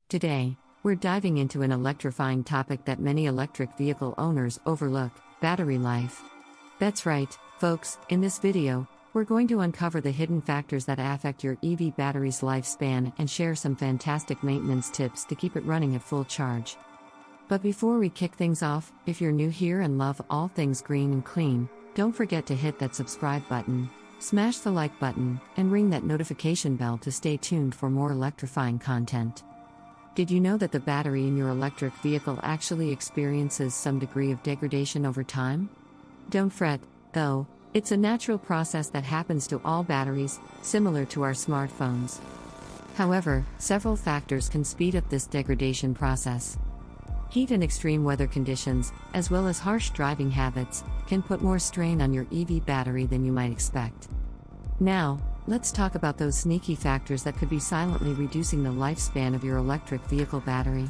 Today, we're diving into an electrifying topic that many electric vehicle owners overlook: battery life. That's right, folks, in this video, we're going to uncover the hidden factors that affect your EV battery's lifespan and share some fantastic maintenance tips to keep it running at full charge. But before we kick things off, if you're new here and love all things green and clean, don't forget to hit that subscribe button, smash the like button, and ring that notification bell to stay tuned for more electrifying content. Did you know that the battery in your electric vehicle actually experiences some degree of degradation over time? Don't fret, though, it's a natural process that happens to all batteries, similar to our smartphones. However, several factors can speed up this degradation process. Heat and extreme weather conditions, as well as harsh driving habits, can put more strain on your EV battery than you might expect. Now, let's talk about those sneaky factors that could be silently reducing the lifespan of your electric vehicle battery.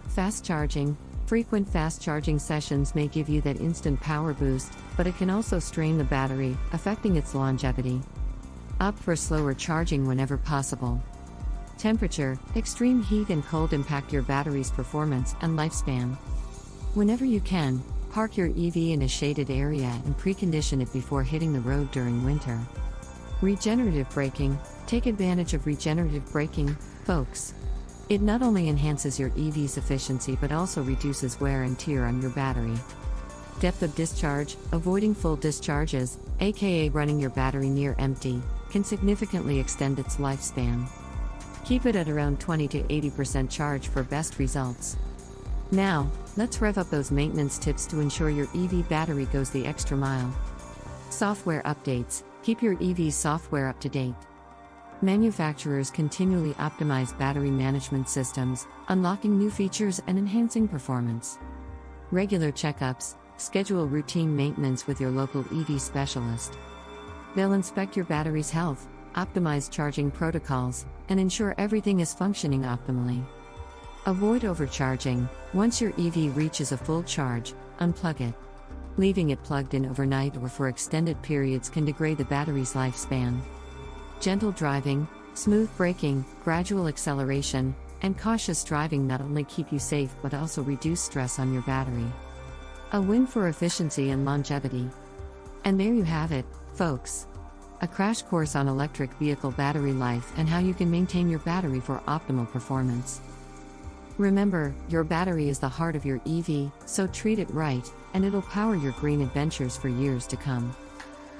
Fast charging. Frequent fast charging sessions may give you that instant power boost, but it can also strain the battery, affecting its longevity. Opt for slower charging whenever possible. Temperature. Extreme heat and cold impact your battery's performance and lifespan. Whenever you can, park your EV in a shaded area and precondition it before hitting the road during winter. Regenerative braking. Take advantage of regenerative braking, folks. It not only enhances your EV's efficiency but also reduces wear and tear on your battery. Depth of discharge. Avoiding full discharges, aka running your battery near empty, can significantly extend its lifespan. Keep it at around 20 to 80% charge for best results. Now, let's rev up those maintenance tips to ensure your EV battery goes the extra mile. Software updates. Keep your EV's software up to date. Manufacturers continually optimize battery management systems, unlocking new features and enhancing performance. Regular checkups. Schedule routine maintenance with your local EV specialist. They'll inspect your battery's health, optimize charging protocols, and ensure everything is functioning optimally. Avoid overcharging. Once your EV reaches a full charge, unplug it. Leaving it plugged in overnight or for extended periods can degrade the battery's lifespan. Gentle driving, smooth braking, gradual acceleration, and cautious driving not only keep you safe but also reduce stress on your battery. A win for efficiency and longevity. And there you have it, folks. A crash course on electric vehicle battery life and how you can maintain your battery for optimal performance. Remember, your battery is the heart of your EV, so treat it right, and it'll power your green adventures for years to come.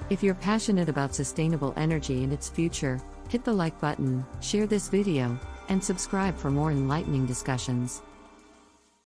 If you're passionate about sustainable energy and its future, hit the like button, share this video, and subscribe for more enlightening discussions.